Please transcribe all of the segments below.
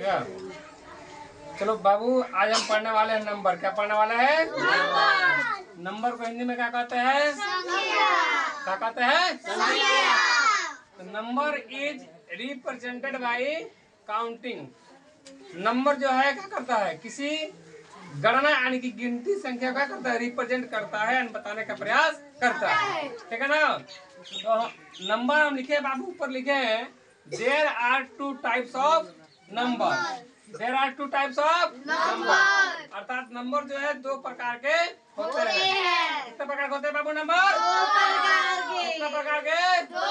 या चलो बाबू, आज हम पढ़ने वाले हैं नंबर। क्या पढ़ने वाला है? नंबर को हिंदी में क्या कहते हैं? क्या कहते हैं? तो number is represented by counting. Number जो है क्या करता है? किसी गणना यानी कि गिनती संख्या का करता है, रिप्रेजेंट करता है, बताने का प्रयास करता है। ठीक है ना? तो नंबर हम लिखे बाबू, ऊपर लिखे हैं there are two types of number. There are two types of number, अर्थात नंबर जो है दो प्रकार के होते हैं। कितने प्रकार के होते हैं बाबू नंबर? कितने प्रकार के? दो।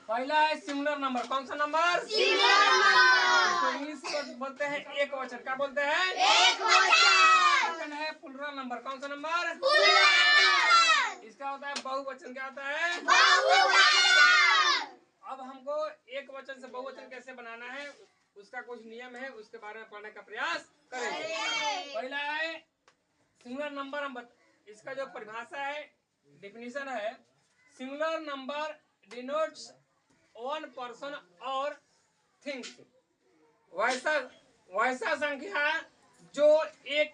पहला है सिंगुलर नंबर। कौन सा नंबर? सिंगुलर। इंग्लिश में बोलते हैं एक वचन। क्या बोलते हैं? एक वचन। सेकंड है प्लुरल नंबर। कौन सा नंबर? प्लुरल। इसका होता है बहुवचन। क्या होता है? बहुवचन। अब हमको एक वचन से बहुवचन कैसे बनाना है, उसका कुछ नियम है, उसके बारे में पढ़ने का प्रयास करेंगे। पहला है सिंगुलर नंबर। हम इसका जो परिभाषा है, डेफिनेशन है, singular number denotes one person और थिंग्स। वैसा संख्या जो एक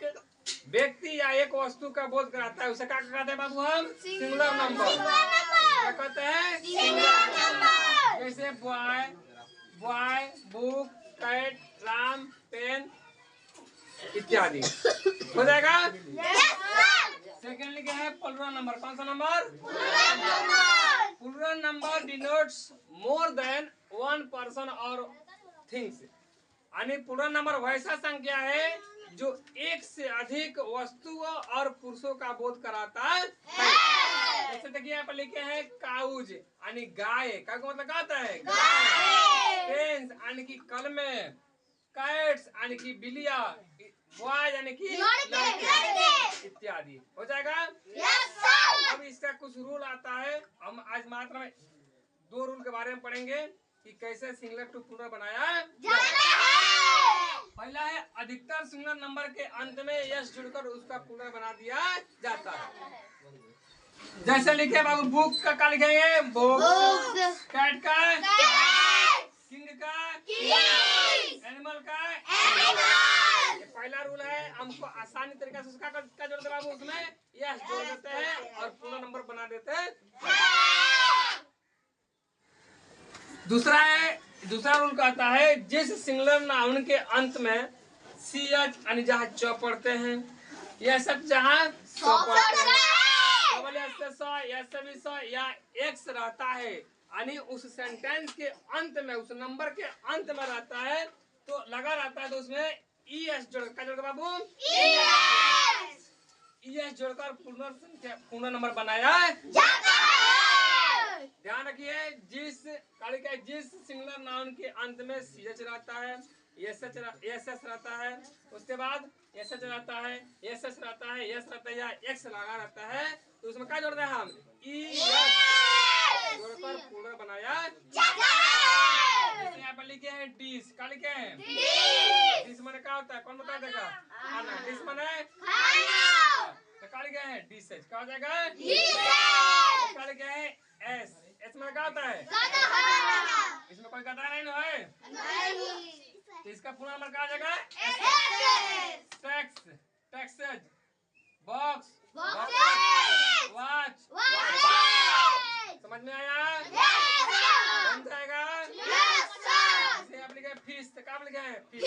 व्यक्ति या एक वस्तु का बोध कराता है, उसे क्या कहते हैं बाबू? हम सिंगुलर नंबर। क्या कहते हैं? Singular number. जैसे boy, book, cat, Ram, pen इत्यादि। हो जाएगा? सेकेंड लिखे है प्लुरल नंबर। कौन सा number? Plural number denotes more than one person और थिंग्स। यानी प्लुरल नंबर वैसा संख्या है जो एक से अधिक वस्तुओं और पुरुषों का बोध कराता है। जैसे देखिए यहाँ पर लिखे हैं काउज यानी गाय। का मतलब क्या होता है? गाय। पेन्स यानी कि कलमें। कैट्स यानी कि बिल्लियां। बॉय यानी कि लड़के इत्यादि। हो जाएगा? अब इसका कुछ रूल आता है। हम आज मात्र में दो रूल के बारे में पढ़ेंगे कि कैसे सिंगुलर टू प्लुरल बनाया जाता है। पहला है अधिकतर सिंगुलर नंबर के अंत में यस जुड़कर उसका प्लुरल बना दिया जाता है। जैसे लिखे बाबू, बुक का क्या लिखेंगे? बुक्स। कैट का किंग का एनिमल का एनिमल। ये पहला रूल है। हमको आसानी तरीके से उसका क्या जोड़ते बाबू? उसमें यस जोड़ देते हैं और पूरा नंबर बना देते हैं। दूसरा रूल कहता है जिस सिंगुलर नाउन के अंत में सी एच यानी जहाँ च पढ़ते हैं, यह सब जहाँ सौ पढ़ते हैं, या एक्स रहता है, यानी उस सेंटेंस के अंत में, उस नंबर के अंत में रहता है, तो लगा रहता है, तो उसमें ई एस जोड़कर बाबू ई एस जोड़कर पूर्ण नंबर बनाया जाता है। ध्यान रखिए, जिस सिंगुलर नाउन के अंत में सी एच रहता है, एस एस रहता है, उसके बाद एस एच रहता है, एस एस रहता है, एस रहता है या एक्स लगा रहता है, तो उसमें क्या जोड़ते हैं हम? ई एस जोड़कर पूर्ण बनाया जाता है। जैसे यहाँ पर लिखे हैं डिश। क्या लिखे हैं? डिश माने क्या होता है? कौन बता देगा? खाना। डिश माने खाना। तो क्या लिखे हैं? डिशेज। क्या हो जाएगा? डिशेज। क्या लिखे हैं? एस। एस माने क्या होता है? इसमें कोई गदा नहीं है? नहीं। तो इसका पूरा नंबर क्या आ जाएगा? Tax, taxes, box, watch. समझ में आया? बन जाएगा? जैसे आप लिखे फिश, तो क्या लिखे हैं? फिश।